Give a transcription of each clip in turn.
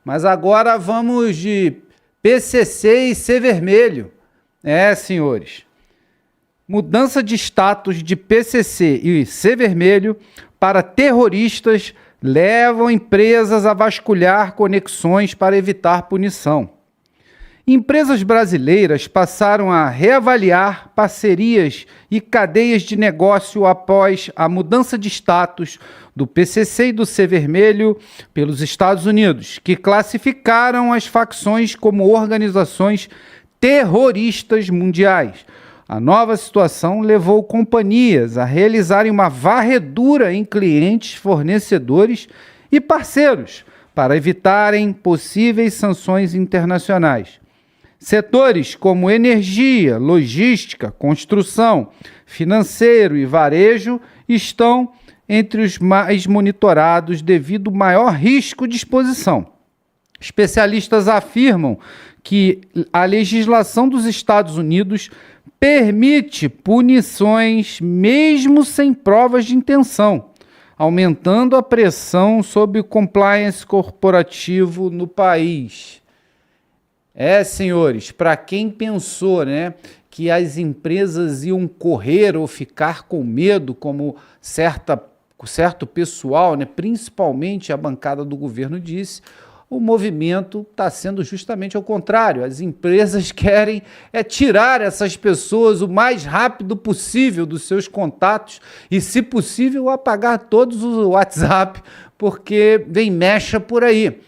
Mas agora vamos de PCC e C vermelho. Senhores. Mudança de status de PCC e C vermelho para terroristas levam empresas a vasculhar conexões para evitar punição. Empresas brasileiras passaram a reavaliar parcerias e cadeias de negócio após a mudança de status do PCC e do C vermelho pelos Estados Unidos, que classificaram as facções como organizações terroristas mundiais. A nova situação levou companhias a realizarem uma varredura em clientes, fornecedores e parceiros para evitarem possíveis sanções internacionais. Setores como energia, logística, construção, financeiro e varejo estão entre os mais monitorados devido ao maior risco de exposição. Especialistas afirmam que a legislação dos Estados Unidos permite punições mesmo sem provas de intenção, aumentando a pressão sobre o compliance corporativo no país. Senhores, para quem pensou, que as empresas iam correr ou ficar com medo, como certo pessoal, principalmente a bancada do governo disse, o movimento está sendo justamente ao contrário. As empresas querem tirar essas pessoas o mais rápido possível dos seus contatos e, se possível, apagar todos os WhatsApp, porque vem mecha por aí.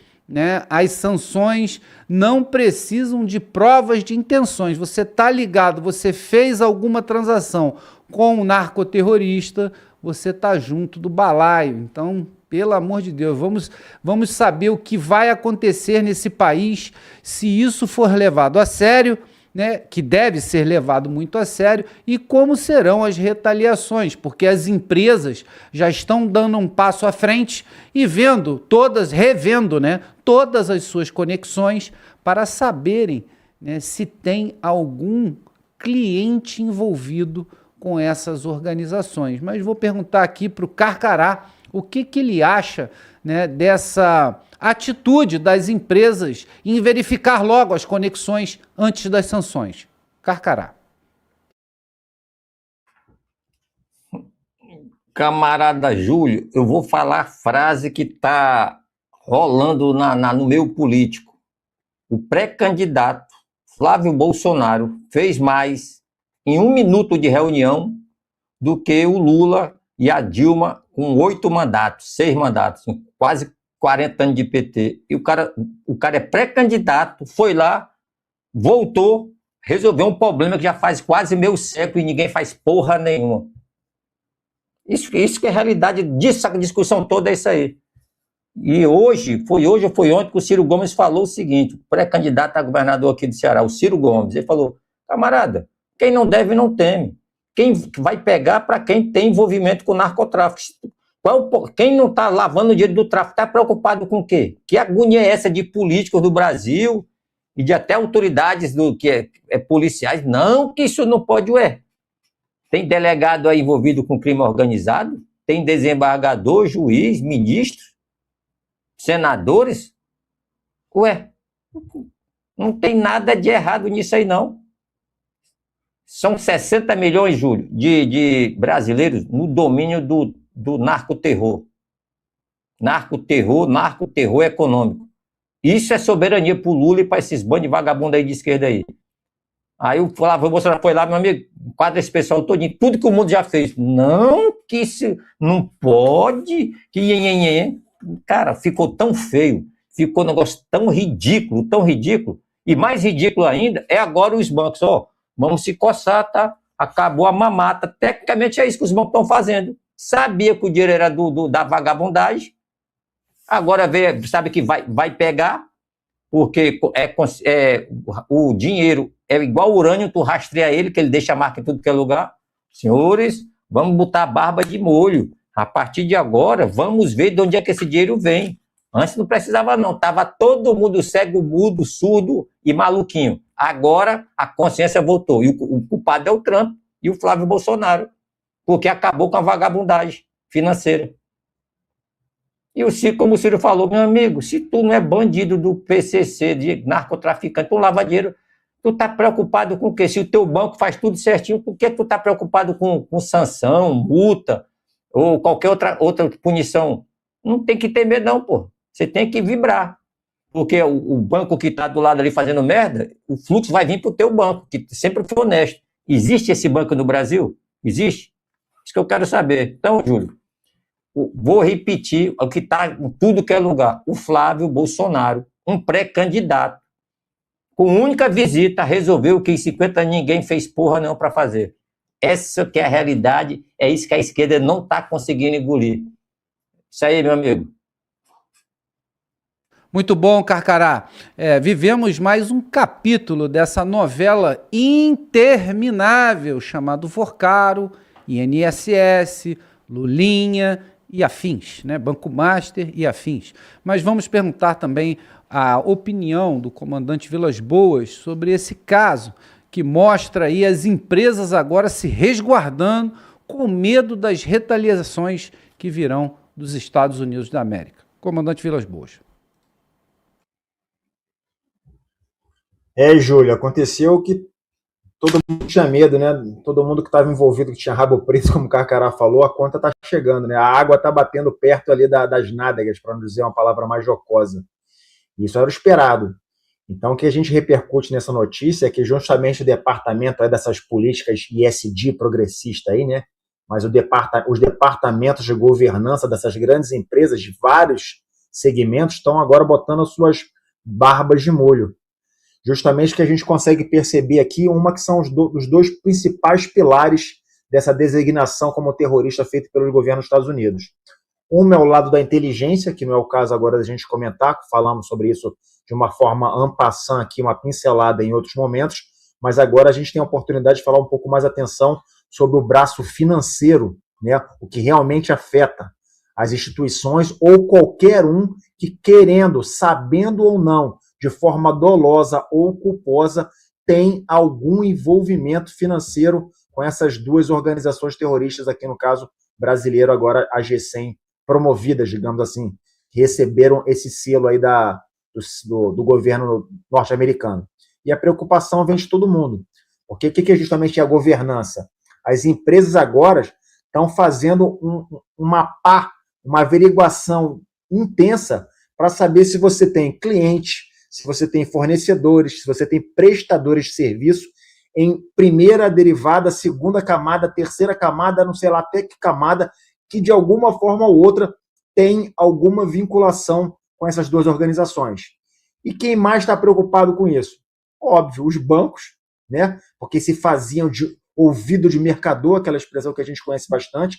As sanções não precisam de provas de intenções. Você está ligado, você fez alguma transação com um narcoterrorista, você está junto do balaio. Então, pelo amor de Deus, vamos saber o que vai acontecer nesse país se isso for levado a sério, que deve ser levado muito a sério, e como serão as retaliações, porque as empresas já estão dando um passo à frente e revendo todas as suas conexões para saberem se tem algum cliente envolvido com essas organizações. Mas vou perguntar aqui para o Carcará o que ele acha dessa atitude das empresas em verificar logo as conexões antes das sanções. Carcará. Camarada Júlio, eu vou falar a frase que está rolando no meio político. O pré-candidato Flávio Bolsonaro fez mais em 1 minuto de reunião do que o Lula e a Dilma com 6 mandatos, quase 40 anos de PT. E o cara é pré-candidato, foi lá, voltou, resolveu um problema que já faz quase meio século e ninguém faz porra nenhuma. Isso que é a realidade disso, a discussão toda é isso aí. E foi hoje ou foi ontem que o Ciro Gomes falou o seguinte, o pré-candidato a governador aqui do Ceará, o Ciro Gomes, ele falou, camarada, quem não deve não teme. Quem vai pegar para quem tem envolvimento com narcotráfico? Quem não está lavando o dinheiro do tráfico está preocupado com o quê? Que agonia é essa de políticos do Brasil e de até autoridades policiais? Não, que isso não pode, Tem delegado aí envolvido com crime organizado? Tem desembargador, juiz, ministro, senadores? Não tem nada de errado nisso aí, não. São 60 milhões, Júlio, de brasileiros no domínio do narcoterror. Narcoterror econômico. Isso é soberania para o Lula e para esses bandos de vagabundo aí de esquerda aí. Aí o Flávio Bolsonaro foi lá, meu amigo, quadra esse pessoal todinho, tudo que o mundo já fez. Não, que isso não pode, Cara, ficou tão feio, ficou um negócio tão ridículo, e mais ridículo ainda é agora os bancos, vamos se coçar, tá? Acabou a mamata. Tecnicamente é isso que os bancos estão fazendo. Sabia que o dinheiro era da vagabundagem, agora sabe que vai pegar, porque o dinheiro é igual urânio, tu rastreia ele, que ele deixa a marca em tudo que é lugar. Senhores, vamos botar a barba de molho. A partir de agora, vamos ver de onde é que esse dinheiro vem. Antes não precisava não, estava todo mundo cego, mudo, surdo e maluquinho. Agora a consciência voltou. E o culpado é o Trump e o Flávio Bolsonaro, porque acabou com a vagabundagem financeira. E o Ciro, como o Ciro falou, meu amigo, se tu não é bandido do PCC, de narcotraficante, tu lava dinheiro, tu tá preocupado com o quê? Se o teu banco faz tudo certinho, por que tu tá preocupado com sanção, multa ou qualquer outra punição? Não tem que ter medo não, pô. Você tem que vibrar. Porque o banco que está do lado ali fazendo merda, o fluxo vai vir para o teu banco, que sempre foi honesto. Existe esse banco no Brasil? Existe? Isso que eu quero saber. Então, Júlio, vou repetir o que está em tudo que é lugar. O Flávio Bolsonaro, um pré-candidato, com única visita, resolveu o que em 50 ninguém fez porra não para fazer. Essa que é a realidade, é isso que a esquerda não está conseguindo engolir. Isso aí, meu amigo. Muito bom, Carcará. Vivemos mais um capítulo dessa novela interminável chamado Forcaro, INSS, Lulinha e afins, né? Banco Master e afins. Mas vamos perguntar também a opinião do comandante Vilas Boas sobre esse caso, que mostra aí as empresas agora se resguardando com medo das retaliações que virão dos Estados Unidos da América. Comandante Vilas Boas. Júlio, aconteceu que todo mundo tinha medo, né? Todo mundo que estava envolvido, que tinha rabo preso, como o Carcará falou, a conta está chegando, né? A água está batendo perto ali das nádegas, para não dizer uma palavra mais jocosa. Isso era o esperado. Então, o que a gente repercute nessa notícia é que justamente o departamento dessas políticas ISD progressista aí, né? Mas os departamentos de governança dessas grandes empresas de vários segmentos estão agora botando as suas barbas de molho. Justamente que a gente consegue perceber aqui uma que são os dois principais pilares dessa designação como terrorista feita pelo governo dos Estados Unidos. Um é o lado da inteligência, que não é o caso agora da gente comentar, falamos sobre isso de uma forma en passant aqui, uma pincelada em outros momentos, mas agora a gente tem a oportunidade de falar um pouco mais atenção sobre o braço financeiro, né, o que realmente afeta as instituições ou qualquer um que querendo, sabendo ou não, de forma dolosa ou culposa, tem algum envolvimento financeiro com essas duas organizações terroristas, aqui no caso brasileiro, agora a G100, promovidas, digamos assim, receberam esse selo aí do governo norte-americano. E a preocupação vem de todo mundo. Porque o que é justamente a governança? As empresas agora estão fazendo uma averiguação intensa para saber se você tem cliente, se você tem fornecedores, se você tem prestadores de serviço em primeira derivada, segunda camada, terceira camada, não sei lá até que camada, que de alguma forma ou outra tem alguma vinculação com essas duas organizações. E quem mais está preocupado com isso? Óbvio, os bancos, né? Porque se faziam de ouvido de mercador, aquela expressão que a gente conhece bastante,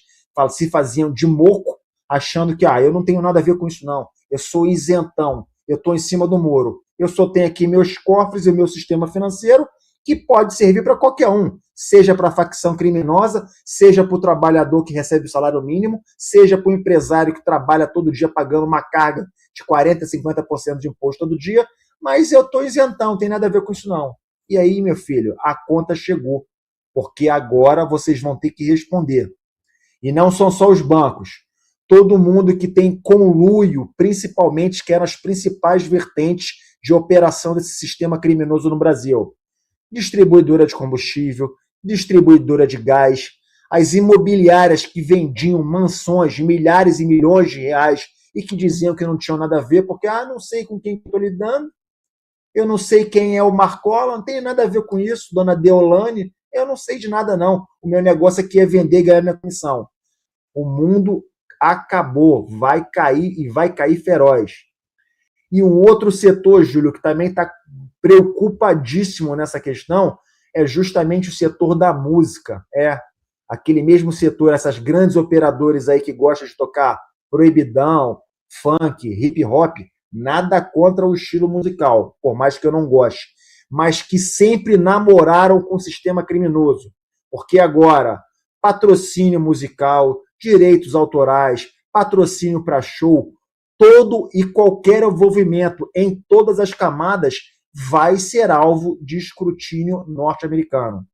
se faziam de moco, achando que eu não tenho nada a ver com isso não, eu sou isentão, eu estou em cima do muro, eu só tenho aqui meus cofres e o meu sistema financeiro, que pode servir para qualquer um, seja para a facção criminosa, seja para o trabalhador que recebe o salário mínimo, seja para o empresário que trabalha todo dia pagando uma carga de 40%, 50% de imposto todo dia, mas eu estou isentão, não tem nada a ver com isso não. E aí, meu filho, a conta chegou, porque agora vocês vão ter que responder. E não são só os bancos. Todo mundo que tem conluio, principalmente, que eram as principais vertentes de operação desse sistema criminoso no Brasil. Distribuidora de combustível, distribuidora de gás, as imobiliárias que vendiam mansões de milhares e milhões de reais e que diziam que não tinham nada a ver, porque não sei com quem estou lidando, eu não sei quem é o Marcola, não tem nada a ver com isso, dona Deolane, eu não sei de nada não, o meu negócio aqui é vender e ganhar minha comissão. O mundo acabou, vai cair e vai cair feroz. E um outro setor, Júlio, que também está preocupadíssimo nessa questão, é justamente o setor da música. Aquele mesmo setor, essas grandes operadores aí que gostam de tocar proibidão, funk, hip hop, nada contra o estilo musical, por mais que eu não goste, mas que sempre namoraram com o sistema criminoso. Porque agora, patrocínio musical, direitos autorais, patrocínio para show, todo e qualquer envolvimento em todas as camadas vai ser alvo de escrutínio norte-americano.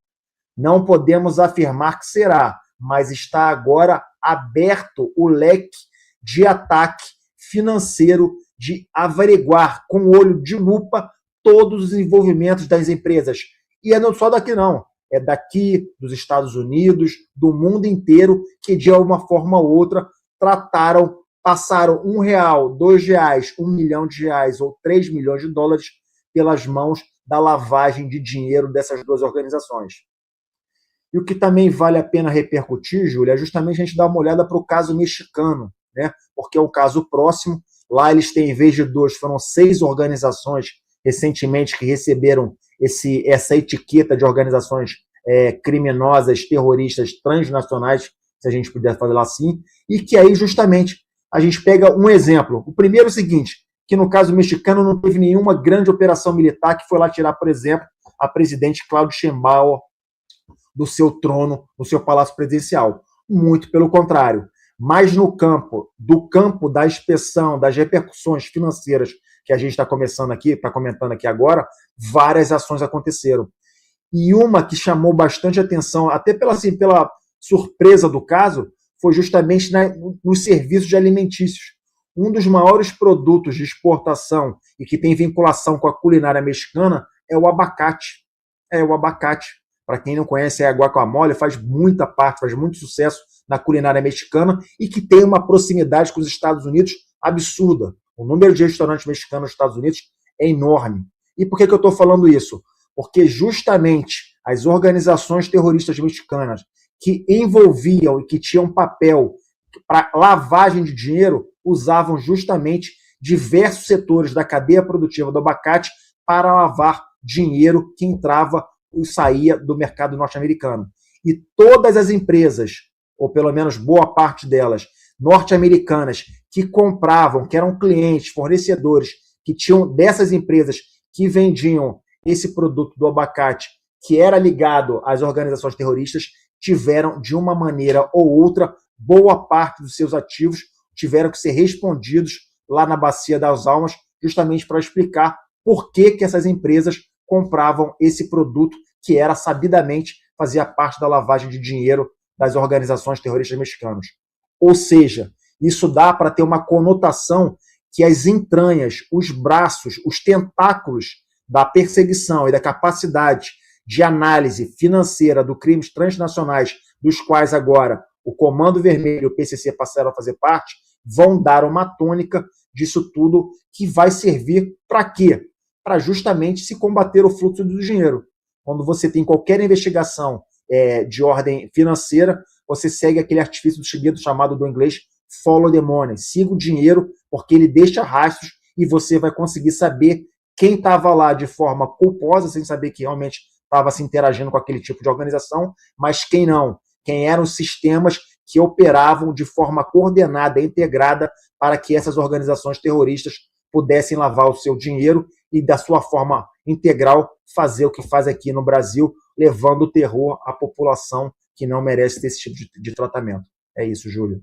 Não podemos afirmar que será, mas está agora aberto o leque de ataque financeiro de averiguar com o olho de lupa todos os envolvimentos das empresas. E é não só daqui não, é daqui, dos Estados Unidos, do mundo inteiro, que de uma forma ou outra passaram R$1, R$2, R$1 milhão ou US$ 3 milhões pelas mãos da lavagem de dinheiro dessas duas organizações. E o que também vale a pena repercutir, Júlia, é justamente a gente dar uma olhada para o caso mexicano, né? Porque é um caso próximo. Lá eles têm, em vez de 2, foram 6 organizações recentemente que receberam essa etiqueta de organizações criminosas, terroristas, transnacionais, se a gente puder falar assim, e que aí justamente a gente pega um exemplo. O primeiro é o seguinte, que no caso mexicano não teve nenhuma grande operação militar que foi lá tirar, por exemplo, a presidente Claudia Sheinbaum do seu trono, do seu palácio presidencial. Muito pelo contrário. Mas no campo da inspeção, das repercussões financeiras que a gente está comentando aqui agora, várias ações aconteceram. E uma que chamou bastante atenção, até pela surpresa do caso, foi justamente nos serviços alimentícios. Um dos maiores produtos de exportação e que tem vinculação com a culinária mexicana é o abacate. Para quem não conhece, é a guacamole, faz muita parte, faz muito sucesso na culinária mexicana e que tem uma proximidade com os Estados Unidos absurda. O número de restaurantes mexicanos nos Estados Unidos é enorme. E por que eu estou falando isso? Porque justamente as organizações terroristas mexicanas que envolviam e que tinham papel para lavagem de dinheiro usavam justamente diversos setores da cadeia produtiva do abacate para lavar dinheiro que entrava e saía do mercado norte-americano. E todas as empresas, ou pelo menos boa parte delas, norte-americanas, que compravam, que eram clientes, fornecedores, que tinham dessas empresas que vendiam esse produto do abacate, que era ligado às organizações terroristas, tiveram, de uma maneira ou outra, boa parte dos seus ativos tiveram que ser respondidos lá na Bacia das Almas, justamente para explicar por que essas empresas compravam esse produto que era sabidamente fazia parte da lavagem de dinheiro das organizações terroristas mexicanas. Ou seja, isso dá para ter uma conotação que as entranhas, os braços, os tentáculos da perseguição e da capacidade de análise financeira do crimes transnacionais, dos quais agora o Comando Vermelho e o PCC passaram a fazer parte, vão dar uma tônica disso tudo que vai servir para quê? Para justamente se combater o fluxo do dinheiro. Quando você tem qualquer investigação de ordem financeira, você segue aquele artifício do chamado do inglês follow the money, siga o dinheiro, porque ele deixa rastros e você vai conseguir saber quem estava lá de forma culposa, sem saber que realmente estava se interagindo com aquele tipo de organização, mas quem não, quem eram os sistemas que operavam de forma coordenada e integrada para que essas organizações terroristas pudessem lavar o seu dinheiro e, da sua forma integral, fazer o que faz aqui no Brasil, levando o terror à população que não merece ter esse tipo de tratamento. É isso, Júlio.